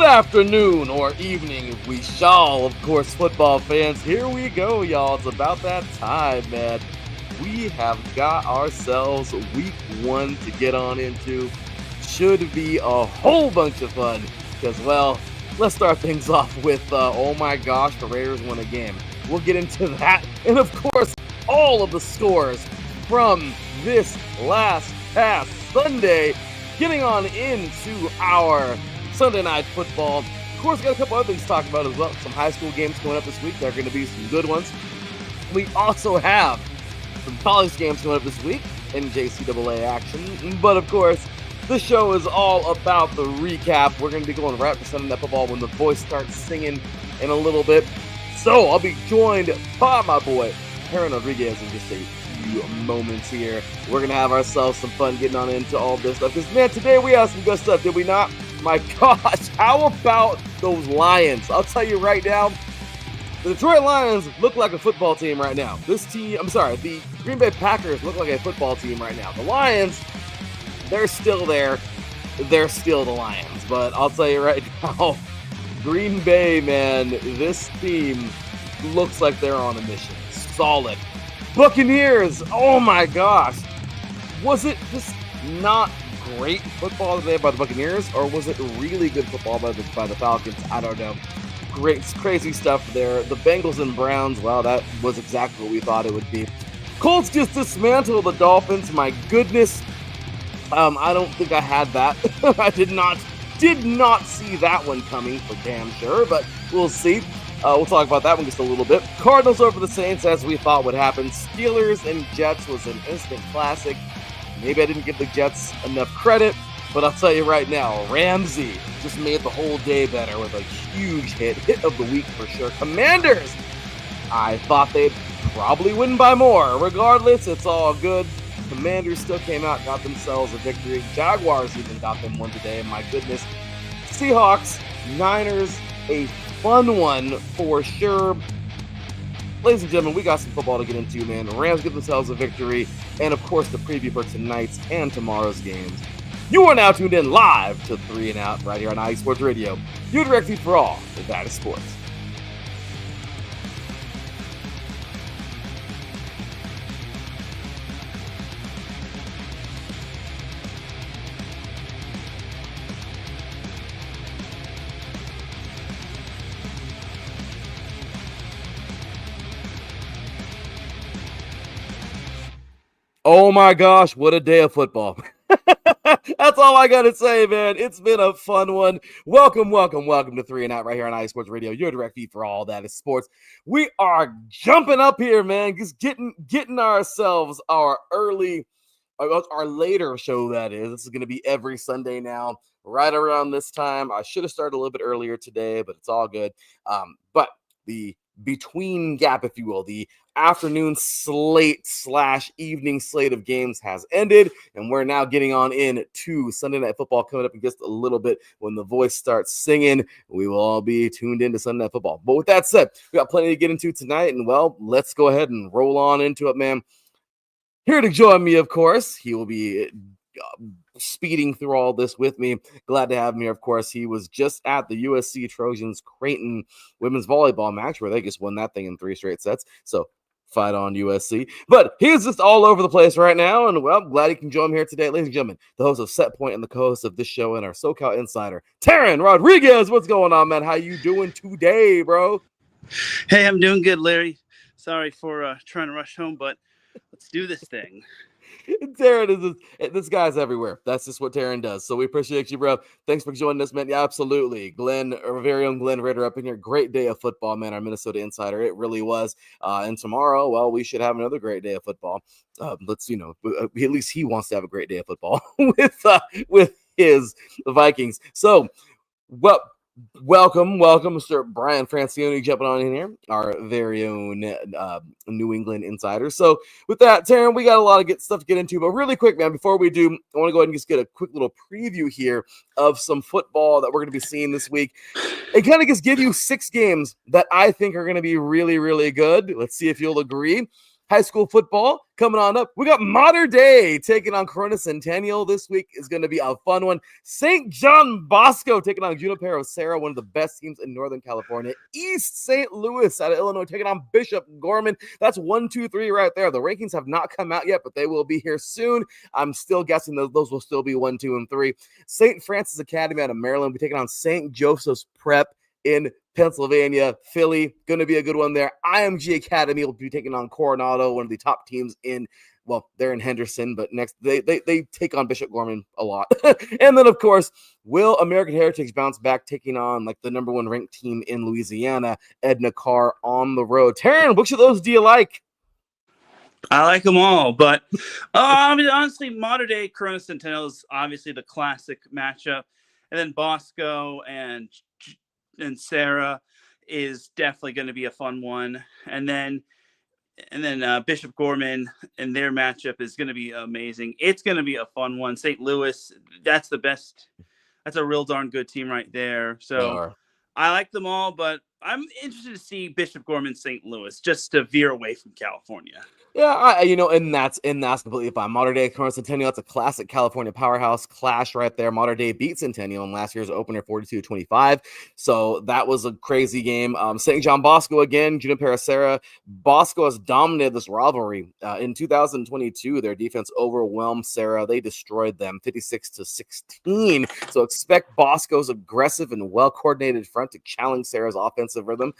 afternoon or evening if we shall, of course, football fans. Here we go, y'all. It's about that time, man. We have got ourselves week 1 to get on into. Should be a whole bunch of fun because, well, let's start things off with, oh my gosh, the Raiders won a game. We'll get into that. And, of course, all of the scores from this past Sunday, getting on into our Sunday Night Football. Of course, we got a couple other things to talk about as well. Some high school games coming up this week. There are going to be some good ones. We also have some college games coming up this week in JCAA action. But, of course, the show is all about the recap. We're going to be going right to Sunday Night Football when the voice starts singing in a little bit. So I'll be joined by my boy, Teran Rodriguez, in just a few moments here. We're going to have ourselves some fun getting on into all this stuff. Because, man, today we have some good stuff, did we not? My gosh, how about those Lions? I'll tell you right now, the Detroit Lions look like a football team right now. The Green Bay Packers look like a football team right now. The Lions, they're still there. They're still the Lions. But I'll tell you right now, Green Bay, man, this team looks like they're on a mission. Solid. Buccaneers, oh my gosh. Was it just not great football today by the Buccaneers, or was it really good football by the Falcons? I don't know. Great, crazy stuff there. The Bengals and Browns, well, that was exactly what we thought it would be. Colts just dismantled the Dolphins. My goodness. I don't think I had that. I did not see that one coming for damn sure, but we'll see. We'll talk about that one just a little bit. Cardinals over the Saints, as we thought would happen. Steelers and Jets was an instant classic. Maybe I didn't give the Jets enough credit, but I'll tell you right now, Ramsey just made the whole day better with a huge hit of the week for sure. Commanders, I thought they'd probably win by more. Regardless, it's all good. Commanders still came out, got themselves a victory. Jaguars even got them one today, my goodness. Seahawks, Niners, a fun one for sure. Ladies and gentlemen, we got some football to get into, man. The Rams get themselves a victory, and of course, the preview for tonight's and tomorrow's games. You are now tuned in live to 3 and Out right here on iSports Radio. Your direct feed for all that is sports. Oh my gosh, what a day of football. That's all I got to say, man. It's been a fun one. Welcome to 3 and Out right here on iSports Radio, your direct feed for all that is sports. We are jumping up here, man, just getting ourselves our later show, that is. This is going to be every Sunday now, right around this time. I should have started a little bit earlier today, but it's all good. But the between gap, if you will, the afternoon slate / evening slate of games has ended, and we're now getting on in to Sunday Night Football coming up in just a little bit. When the voice starts singing, we will all be tuned into Sunday Night Football. But with that said, we got plenty to get into tonight, and well, let's go ahead and roll on into it, man. Here to join me, of course, he will be speeding through all this with me. Glad to have him here, of course. He was just at the USC Trojans Creighton women's volleyball match where they just won that thing in 3 straight sets. So fight on USC. But he's just all over the place right now, and well, glad he can join me here today. Ladies and gentlemen, the host of Set Point and the co-host of this show and our SoCal insider, Teran Rodriguez. What's going on, man? How you doing today, bro? Hey, I'm doing good, Larry. Sorry for trying to rush home, but let's do this thing. Teran this guy's everywhere. That's just what Teran does. So we appreciate you, bro. Thanks for joining us, man. Yeah, absolutely. Glenn, our very own Glenn Ritter up in here. Great day of football, man. Our Minnesota insider. It really was. And tomorrow, well, we should have another great day of football. At least he wants to have a great day of football with his Vikings. So, well, welcome, Mr. Brian Francione jumping on in here, our very own New England insider. So with that, Teran, we got a lot of good stuff to get into, but really quick, man, before we do, I want to go ahead and just get a quick little preview here of some football that we're going to be seeing this week. And kind of just give you 6 games that I think are going to be really, really good. Let's see if you'll agree. high school football coming on up. We got Modern Day taking on Corona Centennial. This week is going to be a fun one. St. John Bosco taking on Junipero Serra, one of the best teams in Northern California. East St. Louis out of Illinois taking on Bishop Gorman. That's 1, 2, 3 right there. The rankings have not come out yet, but they will be here soon. I'm still guessing those will still be 1, 2, and 3. St. Francis Academy out of Maryland will be taking on St. Joseph's Prep in Pennsylvania. Philly, going to be a good one there. IMG Academy will be taking on Coronado, one of the top teams in, well, they're in Henderson, but next they take on Bishop Gorman a lot. And then, of course, will American Heritage bounce back, taking on like the number 1 ranked team in Louisiana, Edna Carr on the road. Teran, which of those do you like? I like them all, but honestly, Modern Day Corona Centennial is obviously the classic matchup, and then Bosco and Sarah is definitely going to be a fun one, and then Bishop Gorman and their matchup is going to be amazing. It's going to be a fun one. St. Louis, that's the best. That's a real darn good team right there. So I like them all, but I'm interested to see Bishop Gorman, St. Louis, just to veer away from California. Yeah, and that's completely fine. Modern Day Corona Centennial, it's a classic California powerhouse clash right there. Modern Day beat Centennial in last year's opener 42-25. So that was a crazy game. St. John Bosco again, Junipero Serra. Bosco has dominated this rivalry. In 2022, their defense overwhelmed Serra. They destroyed them 56-16. So expect Bosco's aggressive and well-coordinated front to challenge Serra's offensive rhythm.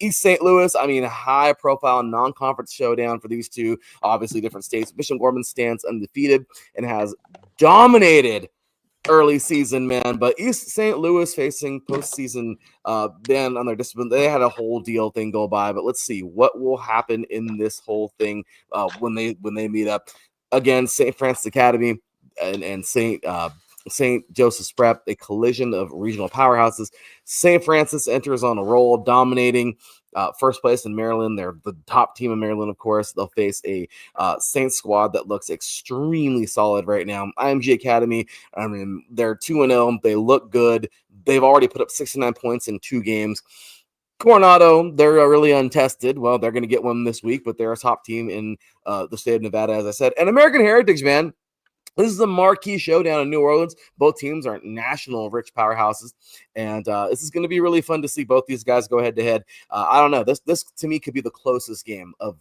East St. Louis, high-profile non-conference showdown for these two, obviously different states. Bishop Gorman stands undefeated and has dominated early season, man. But East St. Louis facing postseason ban on their discipline. They had a whole deal thing go by, but let's see what will happen in this whole thing when they meet up. Again, St. Francis Academy and St. Joseph's Prep, a collision of regional powerhouses. St. Francis enters on a roll, dominating first place in Maryland. They're the top team in Maryland, of course. They'll face a Saint squad that looks extremely solid right now. IMG Academy, they're 2-0. They look good. They've already put up 69 points in 2 games. Coronado, they're really untested. Well, they're going to get one this week, but they're a top team in the state of Nevada, as I said. And American Heritage, man. This is a marquee showdown in New Orleans. Both teams are national rich powerhouses, and this is going to be really fun to see both these guys go head to head. I don't know. This to me could be the closest game of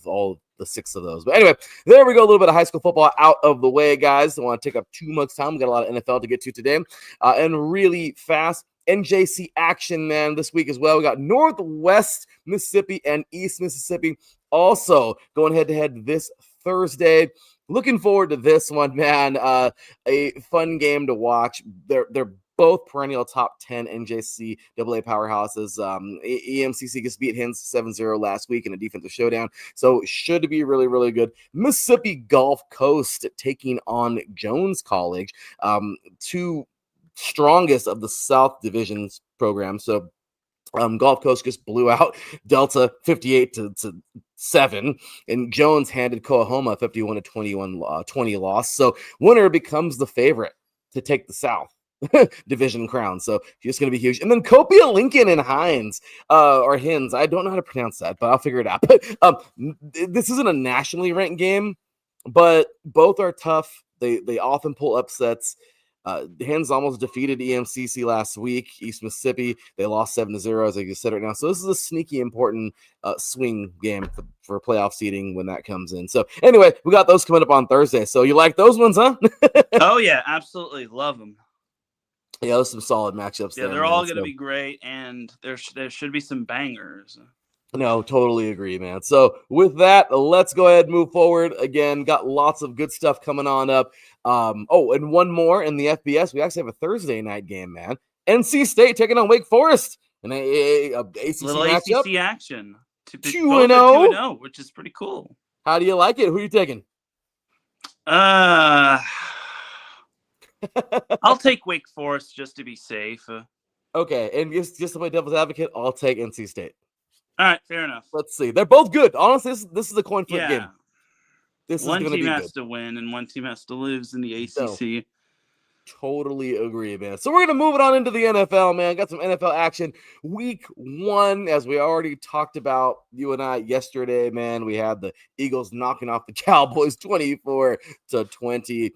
all the 6 of those. But anyway, there we go. A little bit of high school football out of the way, guys. Don't want to take up too much time. We got a lot of NFL to get to today, and really fast. NJC action, man, this week as well. We got Northwest Mississippi and East Mississippi also going head to head this Thursday. Looking forward to this one, man. A fun game to watch. They're both perennial top 10 NJC AA powerhouses. EMCC just beat Hens 7-0 last week in a defensive showdown, so should be really, really good. Mississippi Gulf Coast taking on Jones College, 2 strongest of the South Divisions program. So Gulf Coast just blew out Delta 58-7, and Jones handed Coahoma 51-20 loss. So winner becomes the favorite to take the South division crown. So it's going to be huge. And then Copia, Lincoln, and Hines or Hins. I don't know how to pronounce that, but I'll figure it out. But this isn't a nationally ranked game, but both are tough. They often pull upsets. Hens almost defeated EMCC last week. East Mississippi, they lost 7-0, as I said right now. So this is a sneaky important swing game for playoff seeding when that comes in. So anyway, we got those coming up on Thursday. So you like those ones, huh? Oh, yeah, absolutely. Love them. Yeah, those are some solid matchups. Yeah, they're all going to be great, and there should be some bangers. No, totally agree, man. So with that, let's go ahead and move forward. Again, got lots of good stuff coming on up. And one more in the FBS. We actually have a Thursday night game, man. NC State taking on Wake Forest. An ACC little matchup. ACC action. 2-0, which is pretty cool. How do you like it? Who are you taking? I'll take Wake Forest just to be safe. Okay, and just to play devil's advocate, I'll take NC State. All right, fair enough. Let's see. They're both good. Honestly, this is a coin flip game. One team has to win and one team has to lose in the ACC. Totally agree, man. So we're going to move it on into the NFL, man. Got some NFL action. Week 1, as we already talked about, you and I yesterday, man, we had the Eagles knocking off the Cowboys 24-20.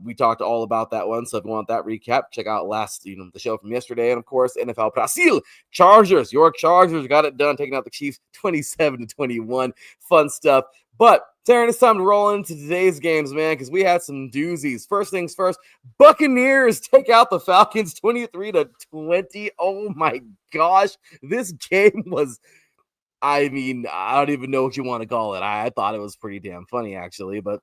We talked all about that one. So if you want that recap, check out the show from yesterday. And of course, NFL Brazil Chargers, York Chargers got it done, taking out the Chiefs 27-21. Fun stuff. But Teran, it's time to roll into today's games, man, because we had some doozies. First things first, Buccaneers take out the Falcons 23-20. Oh my gosh, this game was, I don't even know what you want to call it. I thought it was pretty damn funny, actually, but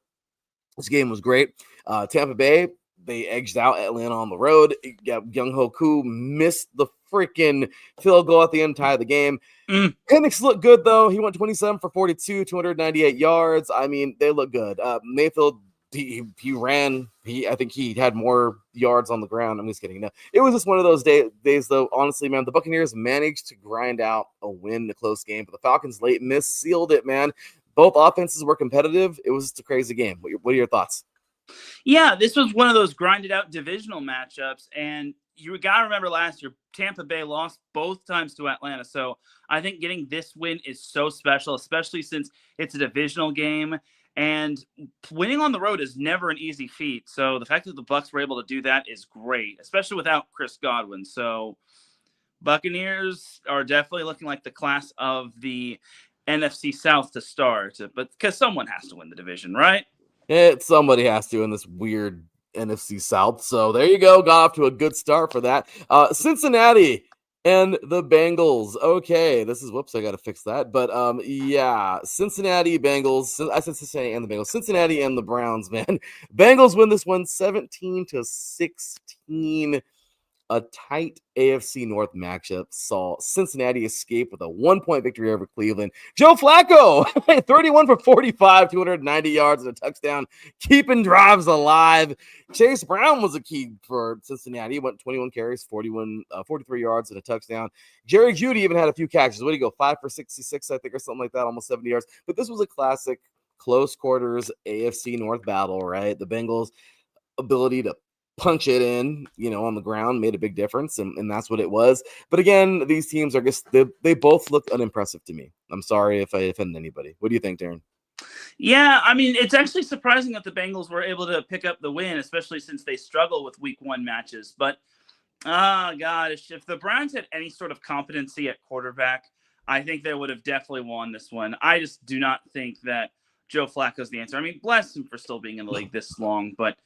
this game was great. Tampa Bay, they edged out Atlanta on the road. Young Hoku missed the freaking field goal at the end, tie of the game. Penix looked good, though. He went 27 for 42, 298 yards. They look good. Mayfield, he ran. I think he had more yards on the ground. I'm just kidding. No, it was just one of those days, though. Honestly, man, the Buccaneers managed to grind out a win in a close game, but the Falcons' late miss sealed it, man. Both offenses were competitive. It was just a crazy game. What are your thoughts? Yeah, this was one of those grinded out divisional matchups, and you got to remember last year, Tampa Bay lost both times to Atlanta. So I think getting this win is so special, especially since it's a divisional game, and winning on the road is never an easy feat. So the fact that the Bucs were able to do that is great, especially without Chris Godwin. So Buccaneers are definitely looking like the class of the NFC South to start, but because someone has to win the division, right? Somebody has to in this weird NFC South. So there you go. Got off to a good start for that. Cincinnati and the Bengals. Okay, I got to fix that. But yeah, Cincinnati Bengals. I said Cincinnati and the Bengals. Cincinnati and the Browns, man. Bengals win this one 17-16. A tight AFC North matchup saw Cincinnati escape with a 1-point victory over Cleveland. Joe Flacco, 31 for 45, 290 yards and a touchdown, keeping drives alive. Chase Brown was a key for Cincinnati. He went 21 carries, 43 yards and a touchdown. Jerry Jeudy even had a few catches. What do you go, 5 for 66, I think, or something like that, almost 70 yards. But this was a classic close quarters AFC North battle, right? The Bengals' ability to punch it in, on the ground made a big difference, and that's what it was. But again, these teams are just, they both look unimpressive to me. I'm sorry if I offend anybody. What do you think, Darren? Yeah, it's actually surprising that the Bengals were able to pick up the win, especially since they struggle with week 1 matches. But, God, if the Browns had any sort of competency at quarterback, I think they would have definitely won this one. I just do not think that Joe Flacco's the answer. Bless him for still being in the league this long, but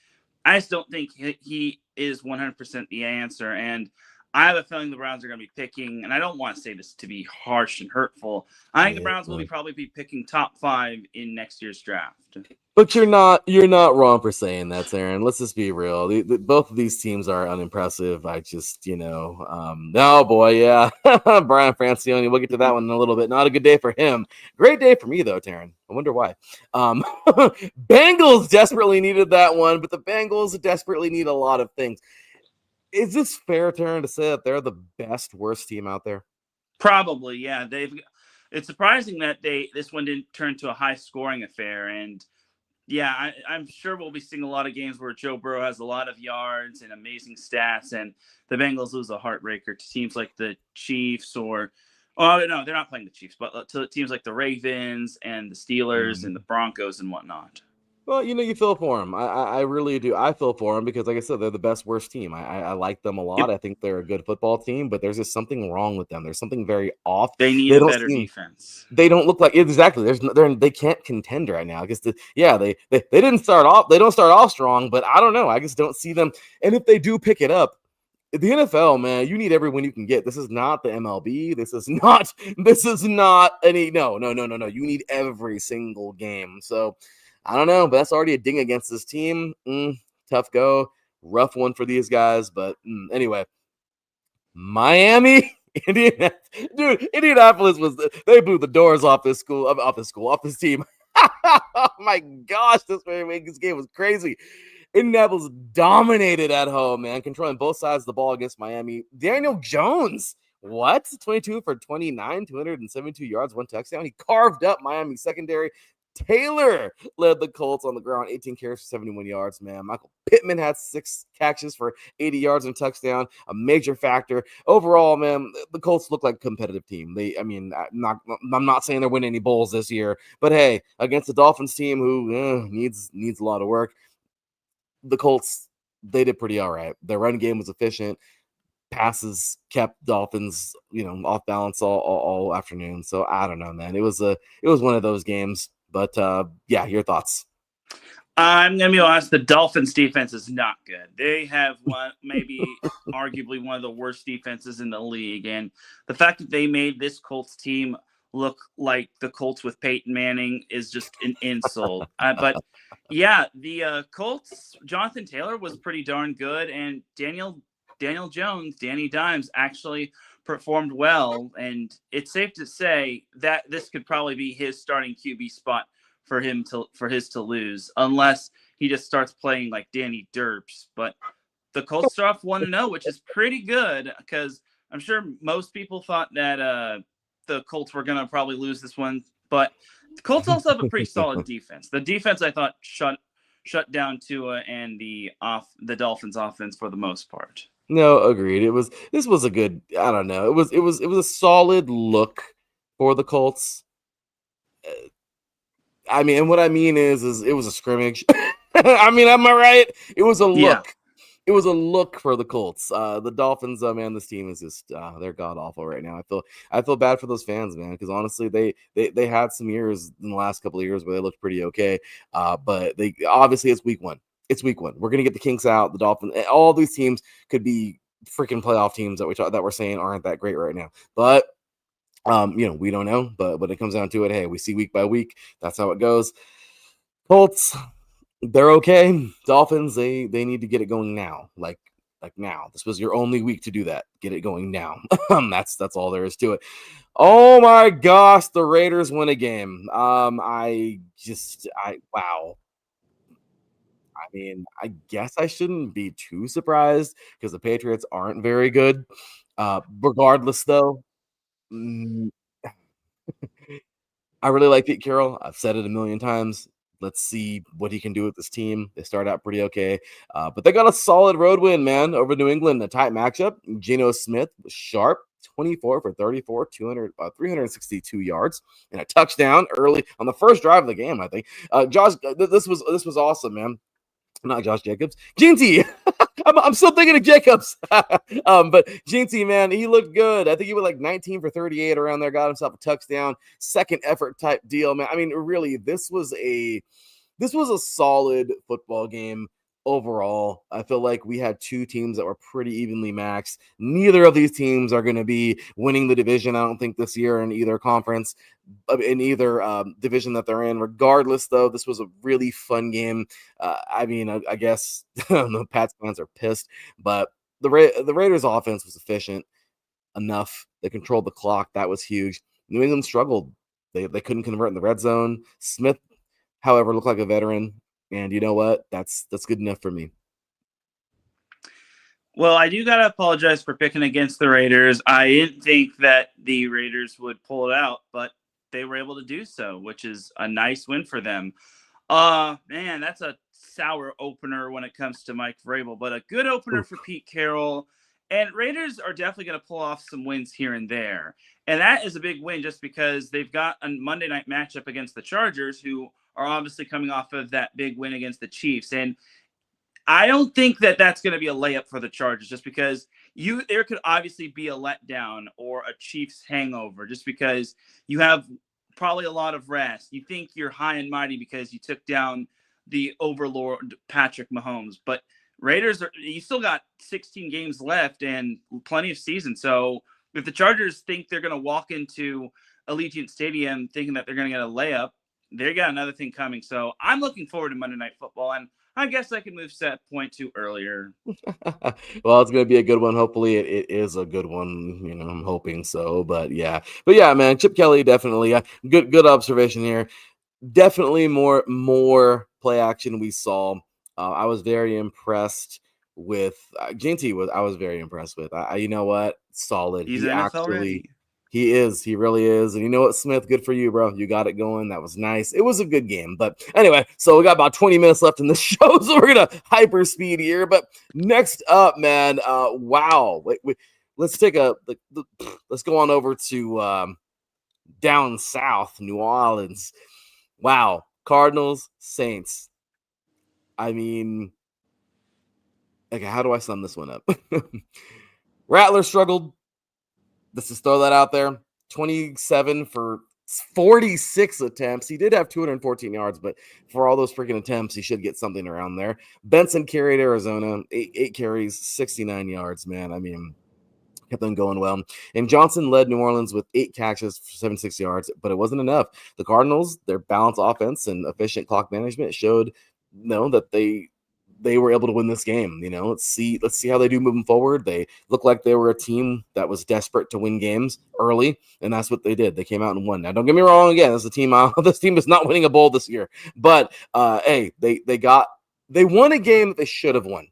I just don't think he is 100% the answer. And I have a feeling the Browns are going to be picking, and I don't want to say this to be harsh and hurtful, I think the Browns will probably be picking top 5 in next year's draft. But you're not wrong for saying that, Aaron. Let's just be real. Both of these teams are unimpressive. I just, oh boy, yeah. Brian Francione, we'll get to that one in a little bit. Not a good day for him. Great day for me, though, Taryn. I wonder why. Bengals desperately needed that one, but the Bengals desperately need a lot of things. Is this fair, Taryn, to say that they're the worst team out there? Probably, yeah. It's surprising that this one didn't turn to a high-scoring affair, and yeah, I'm sure we'll be seeing a lot of games where Joe Burrow has a lot of yards and amazing stats, and the Bengals lose a heartbreaker to teams like the Chiefs no, they're not playing the Chiefs, but to teams like the Ravens and the Steelers and the Broncos and whatnot. Well, you feel for them. I really do. I feel for them because, like I said, they're the worst team. I like them a lot. Yep. I think they're a good football team, but there's just something wrong with them. There's something very off. They need a better defense. They don't look like exactly. They can't contend right now. I guess they didn't start off. They don't start off strong, but I don't know. I just don't see them. And if they do pick it up, the NFL, man, you need every win you can get. This is not the MLB. This is not any. No. You need every single game. So. I don't know, but that's already a ding against this team. Tough go. Rough one for these guys. But anyway, Miami, Indianapolis they blew the doors off this team. Oh my gosh, this game was crazy. Indianapolis dominated at home, man, controlling both sides of the ball against Miami. Daniel Jones, 22 for 29, 272 yards, 1 touchdown. He carved up Miami secondary. Taylor led the Colts on the ground, 18 carries for 71 yards, man. Michael Pittman had 6 catches for 80 yards and a touchdown, a major factor. Overall, man, the Colts look like a competitive team. I'm not saying they're winning any bowls this year, but hey, against the Dolphins team who needs a lot of work, the Colts, they did pretty all right. Their run game was efficient. Passes kept Dolphins, off balance all afternoon. So I don't know, man. It was one of those games. But yeah, your thoughts. I'm gonna be honest. The Dolphins' defense is not good. They have arguably one of the worst defenses in the league, and the fact that they made this Colts team look like the Colts with Peyton Manning is just an insult. But yeah, the Colts, Jonathan Taylor was pretty darn good, and Daniel Jones, Danny Dimes, actually performed well, and it's safe to say that this could probably be his starting QB spot for his to lose, unless he just starts playing like Danny Derps. But the Colts start off 1-0, which is pretty good, because I'm sure most people thought that the Colts were gonna probably lose this one. But the Colts also have a pretty solid defense. The defense, I thought, shut down Tua and the Dolphins offense for the most part. No, agreed. This was a good, I don't know. It was a solid look for the Colts. I mean, and what I mean is it was a scrimmage. I mean, am I right? It was a look. Yeah. It was a look for the Colts. The Dolphins, man, this team is just they're god awful right now. I feel bad for those fans, man, because honestly, they had some years in the last couple of years where they looked pretty okay. But they obviously it's week one. It's week one. We're gonna get the kinks out. The Dolphins, all these teams could be freaking playoff teams that we're saying aren't that great right now. But we don't know, but when it comes down to it, hey, we see week by week. That's how it goes. Colts, they're okay. Dolphins, they need to get it going now. Like now. This was your only week to do that. Get it going now. That's all there is to it. Oh my gosh, the Raiders win a game. Wow. I mean, I guess I shouldn't be too surprised because the Patriots aren't very good. Regardless, though, I really like Pete Carroll. I've said it a million times. Let's see what he can do with this team. They start out pretty okay, but they got a solid road win, man, over New England. A tight matchup. Geno Smith was sharp, 24 for 34, 362 yards, and a touchdown early on the first drive of the game, I think. Josh, this was awesome, man. Not Josh Jacobs. Gene T. I'm still thinking of Jacobs. But Gene T, man, he looked good. I think he was like 19 for 38 around there, got himself a touchdown, second effort type deal, man. I mean, really, this was a solid football game overall. I feel like we had two teams that were pretty evenly maxed. Neither of these teams are going to be winning the division, I don't think, this year in either conference, in either division that they're in. Regardless, though, this was a really fun game. I mean, I guess the Pats fans are pissed, but the Raiders' offense was efficient enough. They controlled the clock. That was huge. New England struggled. They couldn't convert in the red zone. Smith, however, looked like a veteran. And you know what? That's good enough for me. Well, I do got to apologize for picking against the Raiders. I didn't think that the Raiders would pull it out, but they were able to do so, which is a nice win for them. Man, that's a sour opener when it comes to Mike Vrabel, but a good opener for Pete Carroll. And Raiders are definitely going to pull off some wins here and there. And that is a big win just because they've got a Monday night matchup against the Chargers, who are obviously coming off of that big win against the Chiefs. And I don't think that that's going to be a layup for the Chargers, just because there could obviously be a letdown or a Chiefs hangover, just because you have probably a lot of rest. You think you're high and mighty because you took down the overlord Patrick Mahomes, but Raiders you still got 16 games left and plenty of season. So if the Chargers think they're going to walk into Allegiant Stadium thinking that they're going to get a layup, they got another thing coming. So I'm looking forward to Monday Night Football, and I guess I can move set point to earlier. Well, it's going to be a good one. Hopefully it is a good one. I'm hoping so, but yeah, man, Chip Kelly, definitely good observation here. Definitely more play action we saw. I was very impressed with Gene T. I was very impressed with. You know what? Solid. He's NFL ready. He is. He really is. And you know what, Smith? Good for you, bro. You got it going. That was nice. It was a good game. But anyway, so we got about 20 minutes left in the show, so we're going to hyper speed here. But next up, man, wow. Let's take let's go on over to down south, New Orleans. Wow. Cardinals, Saints. I mean, okay, how do I sum this one up? Rattler struggled. Let's just throw that out there. 27 for 46 attempts. He did have 214 yards, but for all those freaking attempts, he should get something around there. Benson carried Arizona, eight carries, 69 yards, man. I mean, kept them going well. And Johnson led New Orleans with 8 catches for 76 yards, but it wasn't enough. The Cardinals, their balanced offense and efficient clock management showed that they were able to win this game. Let's see how they do moving forward. They look like they were a team that was desperate to win games early, and that's what they did. They came out and won. Now, don't get me wrong. Again, as a team, this team is not winning a bowl this year, but hey, they won a game that they should have won.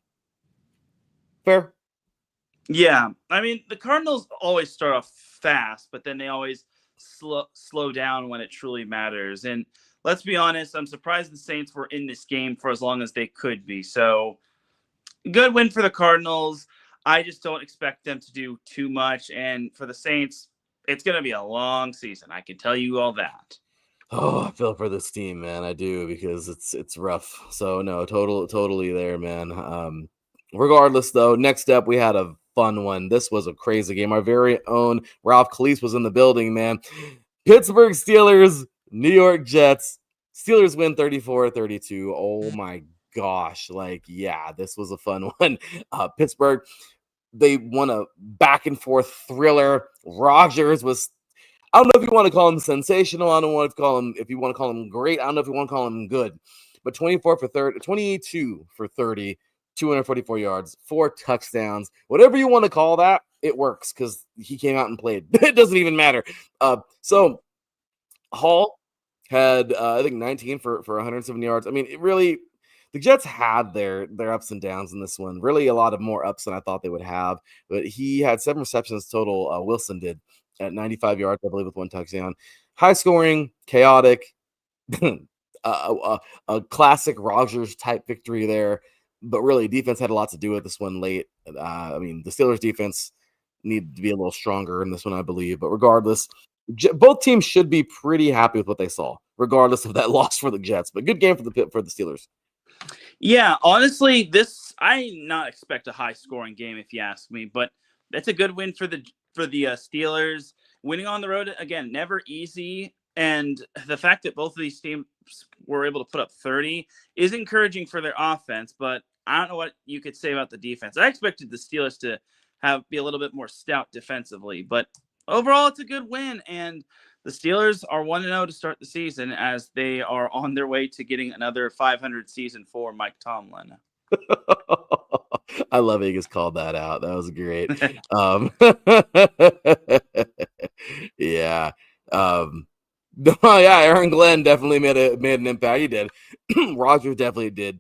Fair. Yeah, I mean, the Cardinals always start off fast, but then they always slow down when it truly matters. And let's be honest, I'm surprised the Saints were in this game for as long as they could be. So, good win for the Cardinals. I just don't expect them to do too much. And for the Saints, it's going to be a long season. I can tell you all that. Oh, I feel for this team, man. I do, because it's rough. So no, totally there, man. Regardless, though, next up we had a fun one. This was a crazy game. Our very own Ralph Calise was in the building, man. Pittsburgh Steelers, New York Jets. Steelers win 34-32. Oh my gosh. Yeah, this was a fun one. Pittsburgh, they won a back and forth thriller. Rodgers was, I don't know if you want to call him sensational. I don't want to call him, if you want to call him great. I don't know if you want to call him good. But 22 for 30, 244 yards, 4 touchdowns. Whatever you want to call that, it works because he came out and played. It doesn't even matter. So Hall had, I think, 19 for 107 yards. I mean, the Jets had their ups and downs in this one. Really a lot of more ups than I thought they would have. But he had 7 receptions total. Wilson did at 95 yards, I believe, with 1 touchdown. High scoring, chaotic, a classic Rodgers type victory there. But really, defense had a lot to do with this one late. I mean, the Steelers defense needed to be a little stronger in this one, I believe. But regardless, both teams should be pretty happy with what they saw, regardless of that loss for the Jets. But good game for the Steelers. Yeah, honestly, I not expect a high scoring game if you ask me, but that's a good win for the Steelers. Winning on the road, again, never easy. And the fact that both of these teams were able to put up 30 is encouraging for their offense, but I don't know what you could say about the defense. I expected the Steelers to be a little bit more stout defensively, but overall it's a good win, and the Steelers are 1-0 to start the season as they are on their way to getting another 500 season for Mike Tomlin. I love he just called that out. That was great. Yeah. Yeah, Aaron Glenn definitely made an impact. He did. Rodgers definitely did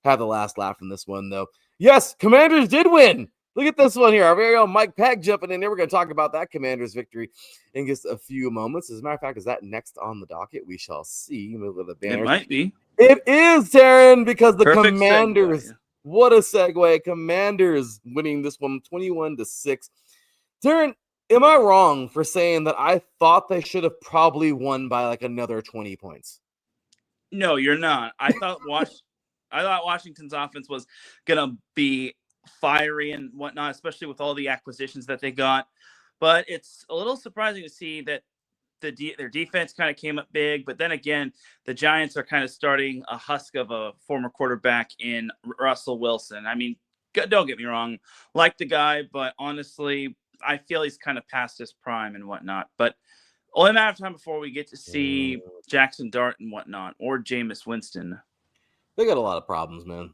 have the last laugh from this one, though. Yes, Commanders did win. Look at this one here. Our very own Mike Peck jumping in there. We're going to talk about that Commanders victory in just a few moments. As a matter of fact, is that next on the docket? We shall see. Move to the banners. It might be. It is, Teran, because the Perfect Commanders. segue. What a segue. Commanders winning this one 21-6. Teran, am I wrong for saying that I thought they should have probably won by like another 20 points? No, you're not. I thought Washington's offense was going to be fiery and whatnot, especially with all the acquisitions that they got. But it's a little surprising to see that their defense kind of came up big. But then again, the Giants are kind of starting a husk of a former quarterback in Russell Wilson. I mean, don't get me wrong, like the guy, but honestly, I feel he's kind of past his prime and whatnot. But only a matter of time before we get to see Jackson Dart and whatnot, or Jameis Winston. They got a lot of problems, man.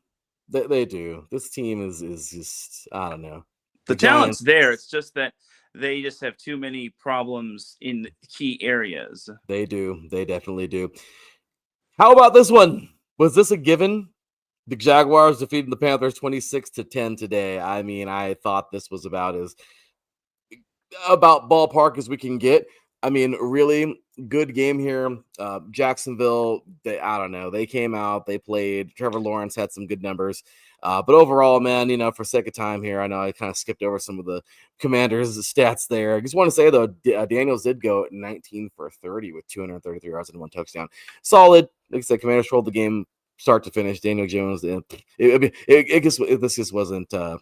They do. This team is just, I don't know. The talent's there. It's just that they just have too many problems in key areas. They do. They definitely do. How about this one? Was this a given? The Jaguars defeated the Panthers 26-10 today. I mean, I thought this was about as about ballpark as we can get. I mean, really good game here. Jacksonville, I don't know. They came out, they played. Trevor Lawrence had some good numbers. But overall, man, for sake of time here, I know I kind of skipped over some of the Commanders' stats there. I just want to say, though, Daniels did go 19 for 30 with 233 yards and 1 touchdown. Solid. Like I said, Commanders rolled the game start to finish. Daniel Jones, this just wasn't, I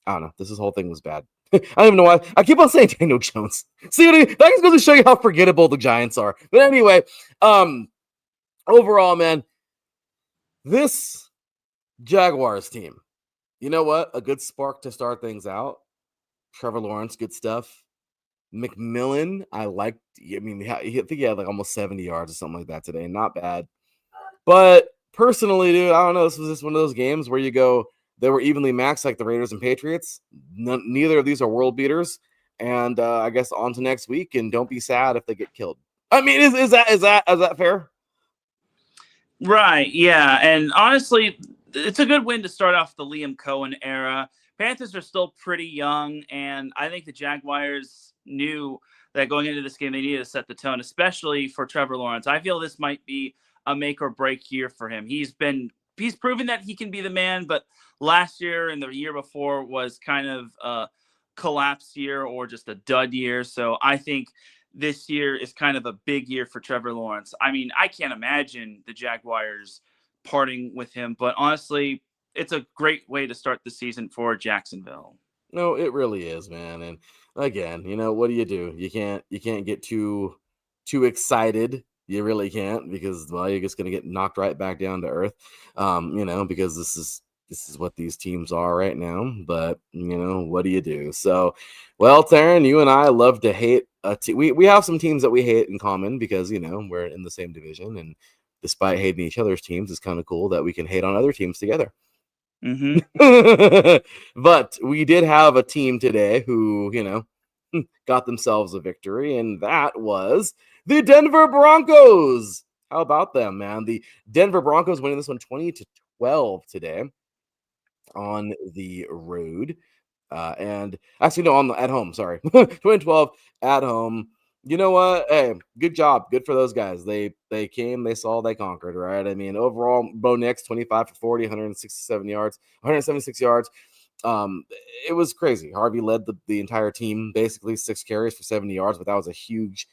don't know. This whole thing was bad. I don't even know why. I keep on saying Daniel Jones. See, that just goes to show you how forgettable the Giants are. But anyway, overall, man, this Jaguars team, you know what? A good spark to start things out. Trevor Lawrence, good stuff. McMillan, I liked. I think he had like almost 70 yards or something like that today. Not bad. But personally, dude, I don't know. This was just one of those games where you go, they were evenly maxed like the Raiders and Patriots. Neither of these are world beaters. And I guess on to next week. And don't be sad if they get killed. I mean, is that fair? Right. Yeah. And honestly, it's a good win to start off the Liam Cohen era. Panthers are still pretty young, and I think the Jaguars knew that going into this game they needed to set the tone, especially for Trevor Lawrence. I feel this might be a make or break year for him. He's proven that he can be the man, but last year and the year before was kind of a collapse year or just a dud year. So I think this year is kind of a big year for Trevor Lawrence. I mean, I can't imagine the Jaguars parting with him, but honestly, it's a great way to start the season for Jacksonville. No, it really is, man. And again, what do? You can't get too excited. You really can't, because you're just gonna get knocked right back down to earth. Because this is what these teams are right now. But what do you do? So, well, Teran, you and I love to hate a team. We have some teams that we hate in common because we're in the same division, and despite hating each other's teams, it's kind of cool that we can hate on other teams together. Mm-hmm. But we did have a team today who, got themselves a victory, and that was the Denver Broncos. How about them, man? The Denver Broncos winning this one 20-12 today on the road. And actually, no, at home. Sorry, 2012 at home. You know what? Hey, good job. Good for those guys. They came, they saw, they conquered, right? I mean, overall, Bo Nix, 25 for 40, 167 yards, 176 yards. It was crazy. Harvey led the entire team, basically 6 carries for 70 yards, but that was a huge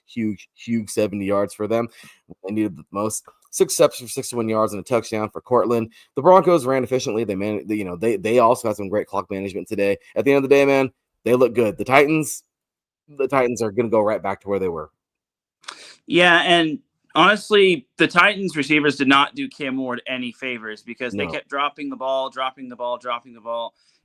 70 yards for them. They needed the most. 6 steps for 61 yards and a touchdown for Cortland. The Broncos ran efficiently. They also had some great clock management today. At the end of the day, man, they look good. The Titans are going to go right back to where they were. Yeah, and honestly, the Titans receivers did not do Cam Ward any favors because they kept dropping the ball.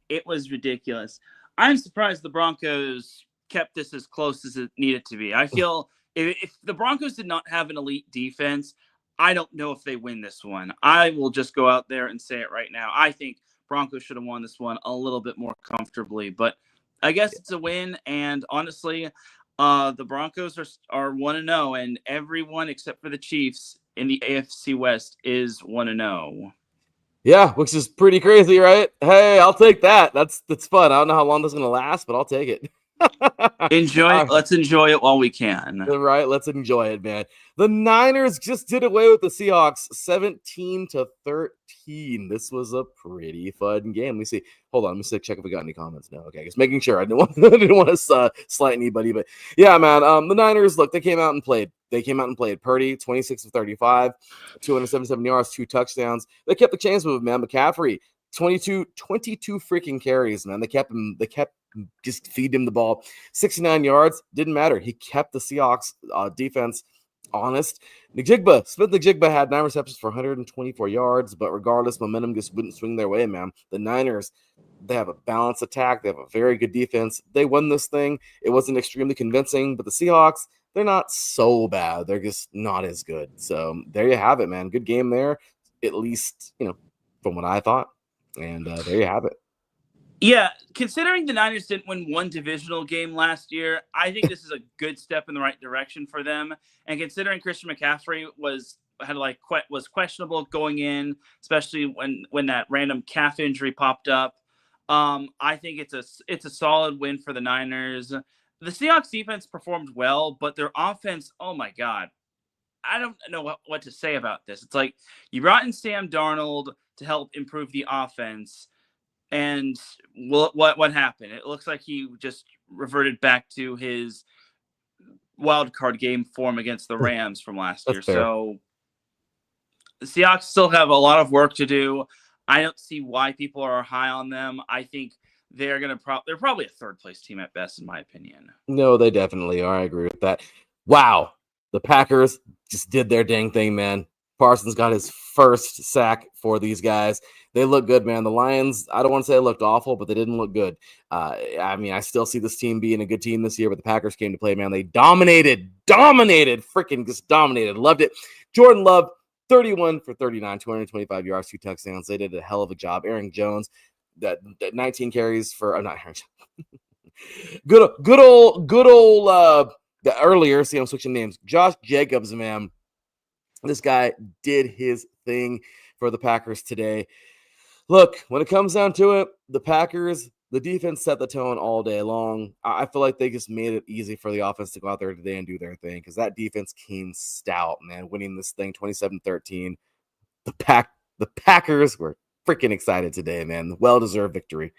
It was ridiculous. I'm surprised the Broncos kept this as close as it needed to be. I feel if the Broncos did not have an elite defense, I don't know if they win this one. I will just go out there and say it right now. I think Broncos should have won this one a little bit more comfortably, but I guess it's a win. And honestly, the Broncos are 1-0, and everyone except for the Chiefs in the AFC West is 1-0. Yeah, which is pretty crazy, right? Hey, I'll take that. That's fun. I don't know how long this is going to last, but I'll take it. Let's enjoy it while we can. Right, let's enjoy it, man. The Niners just did away with the Seahawks 17-13. This was a pretty fun game. Let me see. Hold on, let me check if we got any comments. No, okay, just making sure. I didn't want to slight anybody, but yeah, man. The Niners, look, they came out and played. Purdy, 26 of 35, 277 yards, 2 touchdowns. They kept the chains moving, man. McCaffrey, 22 freaking carries, man. They kept just feed him the ball. 69 yards, didn't matter. He kept the Seahawks defense honest. Smith Njigba had 9 receptions for 124 yards, but regardless, momentum just wouldn't swing their way, man. The Niners, they have a balanced attack. They have a very good defense. They won this thing. It wasn't extremely convincing, but the Seahawks, they're not so bad. They're just not as good. So there you have it, man. Good game there, at least, from what I thought. And there you have it. Yeah, considering the Niners didn't win one divisional game last year, I think this is a good step in the right direction for them. And considering Christian McCaffrey was questionable going in, especially when that random calf injury popped up, I think it's a solid win for the Niners. The Seahawks defense performed well, but their offense, oh my God, I don't know what to say about this. It's like you brought in Sam Darnold to help improve the offense, and what happened? It looks like he just reverted back to his wild card game form against the Rams from last That's year. fair. So the Seahawks still have a lot of work to do. I don't see why people are high on them. I think they're they're probably a third place team at best, in my opinion. No, they definitely are. I agree with that. Wow. The Packers just did their dang thing, man. Parsons got his first sack for these guys. They look good, man. The Lions, I don't want to say they looked awful, but they didn't look good. I mean, I still see this team being a good team this year, but the Packers came to play, man. They dominated, freaking just dominated. Loved it. Jordan Love, 31 for 39, 225 yards, 2 touchdowns. They did a hell of a job. Aaron Jones, that 19 carries for, not Aaron good old the earlier, see, I'm switching names. Josh Jacobs, man. This guy did his thing for the Packers today. Look, when it comes down to it, the Packers, the defense set the tone all day long. I feel like they just made it easy for the offense to go out there today and do their thing because that defense came stout, man, winning this thing 27-13. The Packers were freaking excited today, man. Well-deserved victory.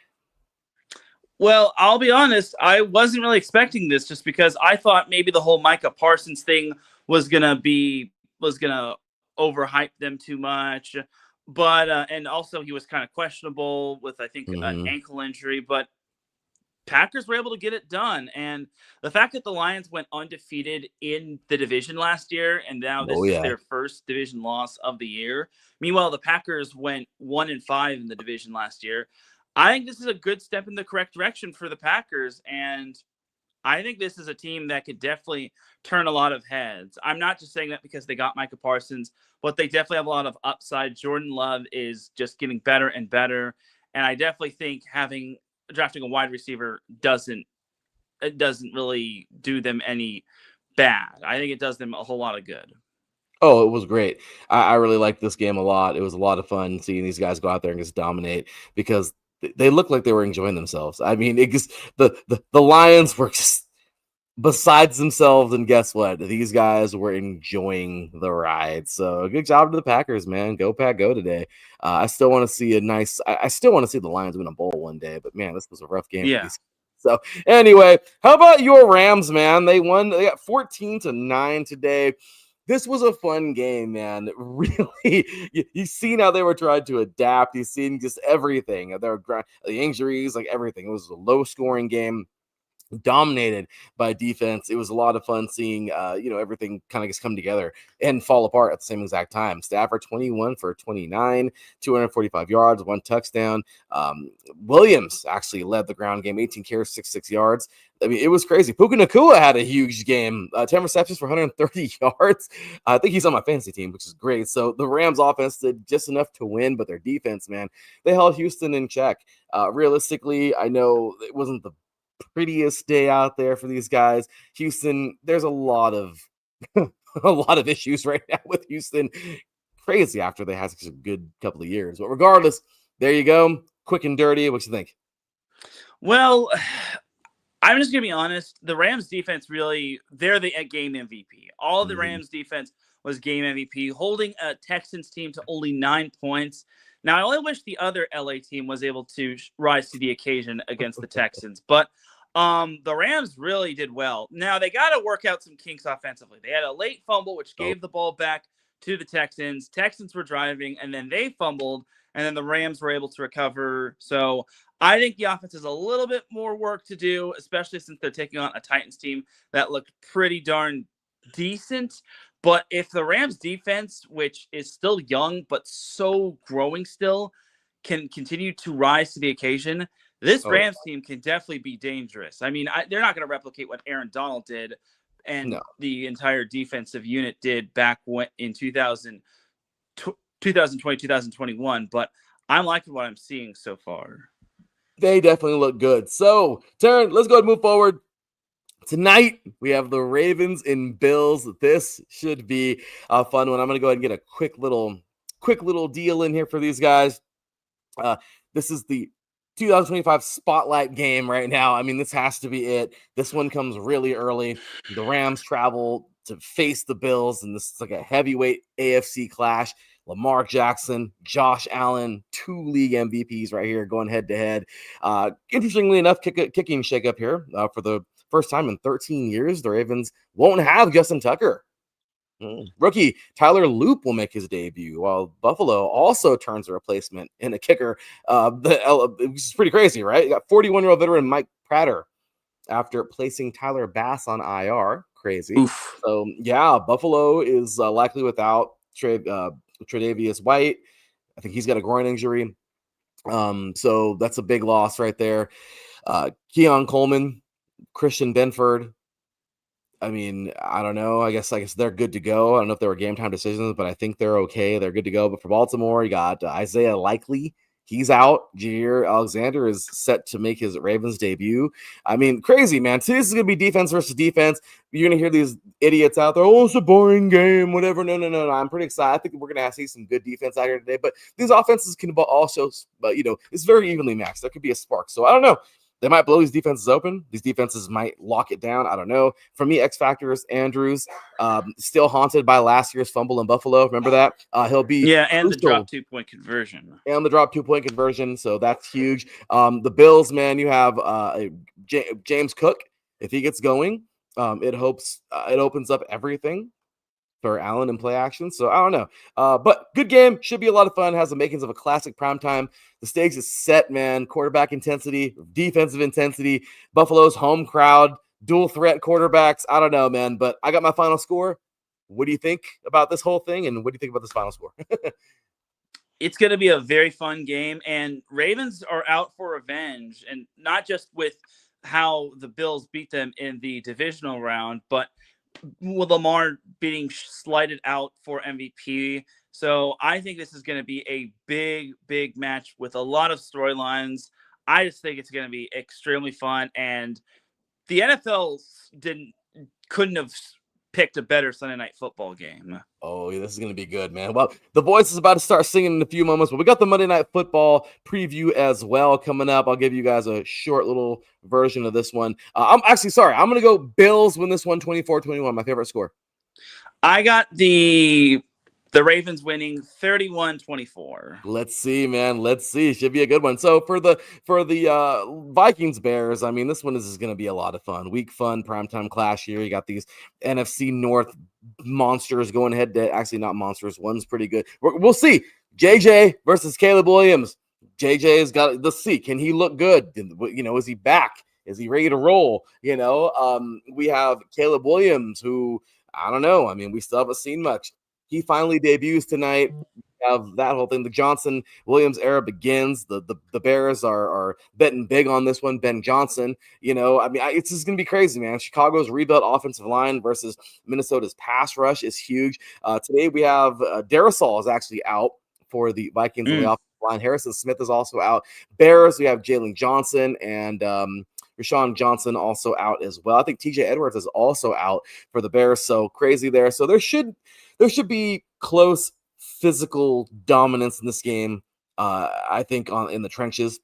Well, I'll be honest, I wasn't really expecting this just because I thought maybe the whole Micah Parsons thing was gonna overhype them too much. But and also he was kind of questionable with I think an ankle injury, but Packers were able to get it done. And the fact that the Lions went undefeated in the division last year, and now this is their first division loss of the year. Meanwhile, the Packers went 1-5 in the division last year. I think this is a good step in the correct direction for the Packers. And I think this is a team that could definitely turn a lot of heads. I'm not just saying that because they got Micah Parsons, but they definitely have a lot of upside. Jordan Love is just getting better and better. And I definitely think drafting a wide receiver doesn't really do them any bad. I think it does them a whole lot of good. Oh, it was great. I really liked this game a lot. It was a lot of fun seeing these guys go out there and just dominate because they looked like they were enjoying themselves. I mean, it just the Lions were just besides themselves, and guess what? These guys were enjoying the ride. So good job to the Packers, man. Go Pack, go today. I still want to see I still want to see the Lions win a bowl one day, but man, this was a rough game for these. So anyway, how about your Rams, man? They won. They got 14-9 today. This was a fun game, man. Really, you seen how they were trying to adapt. You seen just everything. The injuries, like everything. It was a low-scoring game, dominated by defense. It was a lot of fun seeing, everything kind of just come together and fall apart at the same exact time. Stafford 21 for 29, 245 yards, 1 touchdown. Williams actually led the ground game, 18 carries, 66 yards. I mean, it was crazy. Puka Nacua had a huge game, 10 receptions for 130 yards. I think he's on my fantasy team, which is great. So the Rams offense did just enough to win, but their defense, man, they held Houston in check. Realistically, I know it wasn't the prettiest day out there for these guys. Houston, there's a lot of a lot of issues right now with Houston. Crazy after they had such a good couple of years. But regardless, there you go. Quick and dirty. What you think? Well, I'm just going to be honest. The Rams defense they're the game MVP. All of the Rams defense was game MVP, holding a Texans team to only 9 points. Now, I only wish the other LA team was able to rise to the occasion against the Texans, but the Rams really did well. Now, they got to work out some kinks offensively. They had a late fumble, which gave the ball back to the Texans. Texans were driving, and then they fumbled, and then the Rams were able to recover. So I think the offense has a little bit more work to do, especially since they're taking on a Titans team that looked pretty darn decent. But if the Rams defense, which is still young but so growing still, can continue to rise to the occasion, this Rams team can definitely be dangerous. I mean, they're not going to replicate what Aaron Donald did and the entire defensive unit did back in 2020, 2021. But I'm liking what I'm seeing so far. They definitely look good. So, Teran, let's go ahead and move forward. Tonight, we have the Ravens and Bills. This should be a fun one. I'm going to go ahead and get a quick little deal in here for these guys. This is the 2025 spotlight game right now. I mean, this has to be it. This one comes really early. The Rams travel to face the Bills, and this is like a heavyweight AFC clash. Lamar Jackson, Josh Allen, 2 league MVPs right here going head to head. Interestingly enough, kicking shakeup here for the first time in 13 years. The Ravens won't have Justin Tucker. Rookie Tyler Loop will make his debut, while Buffalo also turns a replacement in a kicker. Which is pretty crazy, right? You got 41-year-old veteran Mike Prater after placing Tyler Bass on IR. Crazy. Oof. So, yeah, Buffalo is likely without Tre'Davious White. I think he's got a groin injury. So that's a big loss right there. Keon Coleman, Christian Benford. I mean, I don't know. I guess they're good to go. I don't know if they were game time decisions, but I think they're okay. They're good to go. But for Baltimore, you got Isaiah Likely. He's out. Jair Alexander is set to make his Ravens debut. I mean, crazy, man. So this is going to be defense versus defense. You're going to hear these idiots out there, oh, it's a boring game, whatever. No. I'm pretty excited. I think we're going to see some good defense out here today. But these offenses can also, it's very evenly matched. There could be a spark. So I don't know. They might blow these defenses open. These defenses might lock it down. I don't know. For me, X Factors, Andrews, still haunted by last year's fumble in Buffalo. Remember that? He'll be and the drop 2-point conversion. And the drop 2-point conversion. So that's huge. The Bills, man, you have James Cook. If he gets going, it opens up everything for Allen in play action. So I don't know. But good game. Should be a lot of fun. Has the makings of a classic primetime. The stage is set, man. Quarterback intensity, defensive intensity, Buffalo's home crowd, dual threat quarterbacks. I don't know, man. But I got my final score. What do you think about this whole thing? And what do you think about this final score? It's going to be a very fun game. And Ravens are out for revenge. And not just with how the Bills beat them in the divisional round, but with Lamar being slighted out for MVP. So I think this is going to be a big match with a lot of storylines. I just think it's going to be extremely fun. And the NFL couldn't have picked a better Sunday Night Football game. Oh, this is going to be good, man. Well, the voice is about to start singing in a few moments, but we got the Monday Night Football preview as well coming up. I'll give you guys a short little version of this one. I'm actually sorry. I'm going to go Bills win this one 24-21, my favorite score. I got the Ravens winning 31-24. Let's see, man. Let's see. Should be a good one. So for the Vikings Bears, I mean, this one is going to be a lot of fun. Week fun, primetime clash here. You got these NFC North monsters going head to actually not monsters. One's pretty good. We'll see. JJ versus Caleb Williams. JJ has got let's see. Can he look good? Is he back? Is he ready to roll? We have Caleb Williams, who I don't know. I mean, we still haven't seen much. He finally debuts tonight. We have that whole thing. The Johnson Williams era begins. The Bears are betting big on this one. Ben Johnson, it's just going to be crazy, man. Chicago's rebuilt offensive line versus Minnesota's pass rush is huge. Today we have Darrisaw is actually out for the Vikings on the offensive line. Harrison Smith is also out. Bears, we have Jalen Johnson and Rashawn Johnson also out as well. I think TJ Edwards is also out for the Bears. So crazy there. So there should be close physical dominance in this game, I think, in the trenches.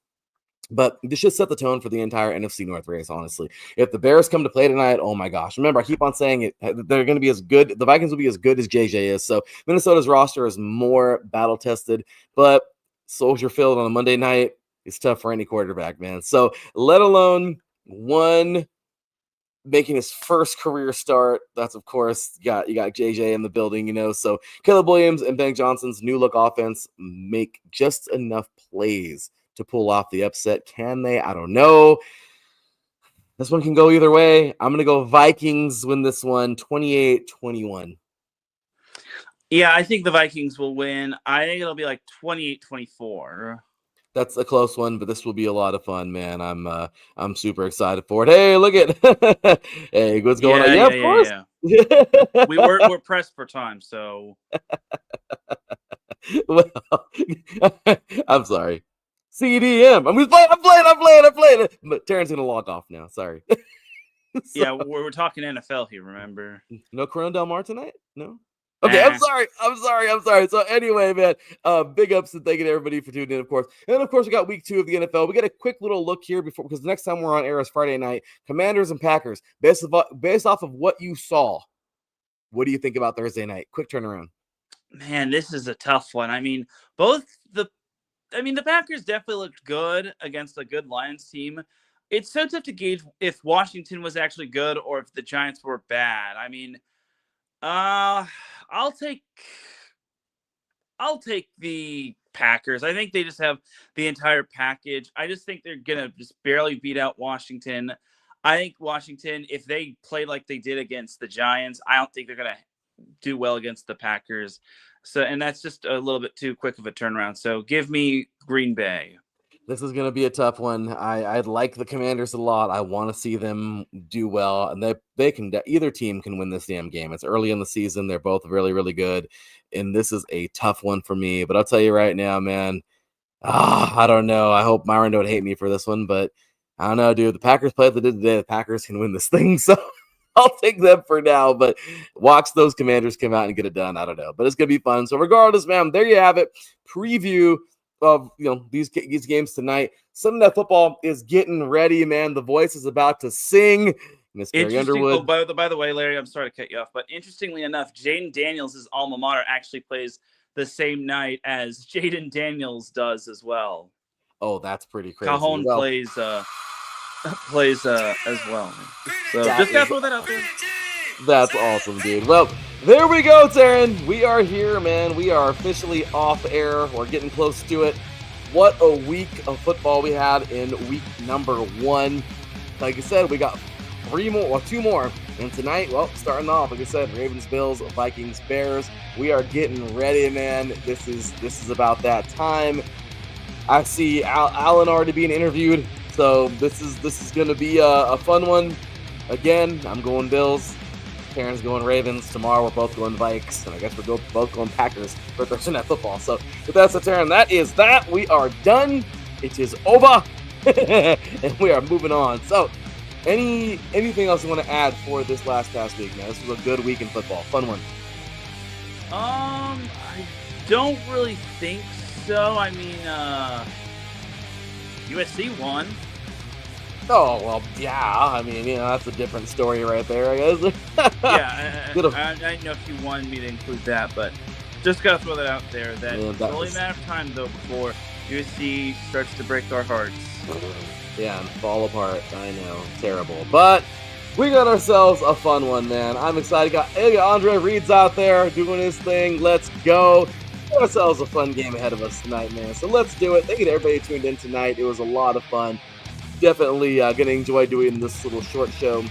But this should set the tone for the entire NFC North race, honestly. If the Bears come to play tonight, oh my gosh. Remember, I keep on saying it. They're going to be as good. The Vikings will be as good as JJ is. So Minnesota's roster is more battle-tested. But Soldier Field on a Monday night is tough for any quarterback, man. So let alone one making his first career start. That's, of course, you got JJ in the building, So Caleb Williams and Ben Johnson's new look offense make just enough plays to pull off the upset. Can they? I don't know. This one can go either way. I'm going to go Vikings win this one 28-21. Yeah, I think the Vikings will win. I think it'll be like 28-24. That's a close one, but this will be a lot of fun, man. I'm super excited for it. Hey, look at hey, what's going on? Yeah, of course. Yeah. we're pressed for time, so well, I'm sorry. CDM. I'm playing. But Teran's gonna log off now. Sorry. Yeah, we're talking NFL here. Remember? No Corona Del Mar tonight? No. Okay, I'm Eh. sorry. I'm sorry. So anyway, man, big ups and thanking everybody for tuning in, of course. And of course, we got week 2 of the NFL. We got a quick little look here before because the next time we're on air is Friday night. Commanders and Packers. Based off of what you saw, what do you think about Thursday night? Quick turnaround. Man, this is a tough one. I mean, both the the Packers definitely looked good against a good Lions team. It's so tough to gauge if Washington was actually good or if the Giants were bad. I mean, I'll take the Packers. I think they just have the entire package. I just think they're gonna just barely beat out Washington. I think Washington, if they play like they did against the Giants, I don't think they're gonna do well against the Packers. So, and that's just a little bit too quick of a turnaround. So, give me Green Bay. This is going to be a tough one. I like the Commanders a lot. I want to see them do well, and they can. Either team can win this damn game. It's early in the season. They're both really, really good, and this is a tough one for me. But I'll tell you right now, man. I don't know. I hope Myron don't hate me for this one, but I don't know, dude. The Packers play what they did today. The Packers can win this thing, so I'll take them for now. But watch those Commanders come out and get it done. I don't know, but it's gonna be fun. So regardless, man, there you have it. Preview of these games tonight. Sunday Night Football is getting ready, man. The voice is about to sing. Miss Carrie Underwood. Oh, by the way, Larry, I'm sorry to cut you off, but interestingly enough, Jaden Daniels' alma mater actually plays the same night as Jaden Daniels does as well. Oh, that's pretty crazy. Cajon plays as well. So just gotta throw that out there. That's awesome, dude. Well, there we go, Teran. We are here, man. We are officially off air. We're getting close to it. What a week of football we had in week number 1. Like I said, we got 2 more. And tonight, well, starting off, like I said, Ravens, Bills, Vikings, Bears. We are getting ready, man. This is about that time. I see Allen already being interviewed, so this is going to be a fun one. Again, I'm going Bills. Teran's going Ravens. Tomorrow we're both going Vikes, and I guess we're both going Packers for Thursday Night Football. So if that's the Teran, that is that. We are done. It is over, and we are moving on. So anything else you want to add for this past week, man? This was a good week in football. Fun one. I don't really think so. I mean, USC won. Oh, well, yeah. I mean, that's a different story right there, I guess. Yeah, I didn't know if you wanted me to include that, but just got to throw that out there. It's only a matter of time, though, before USC starts to break our hearts. Yeah, and fall apart. I know. Terrible. But we got ourselves a fun one, man. I'm excited. Got Andre Reed's out there doing his thing. Let's go. We got ourselves a fun game ahead of us tonight, man. So let's do it. Thank you to everybody who tuned in tonight. It was a lot of fun. Definitely going to enjoy doing this little short show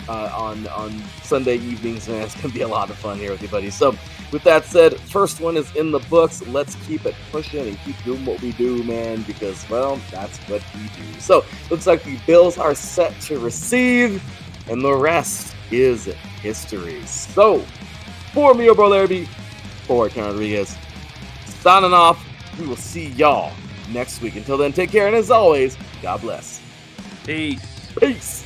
on Sunday evenings, man. It's going to be a lot of fun here with you, buddy. So with that said, first one is in the books. Let's keep it pushing and keep doing what we do, man, because, well, that's what we do. So looks like the Bills are set to receive, and the rest is history. So for me, your bro Larry, for Teran Rodriguez, signing off. We will see y'all next week. Until then, take care, and as always, God bless. Peace. Peace.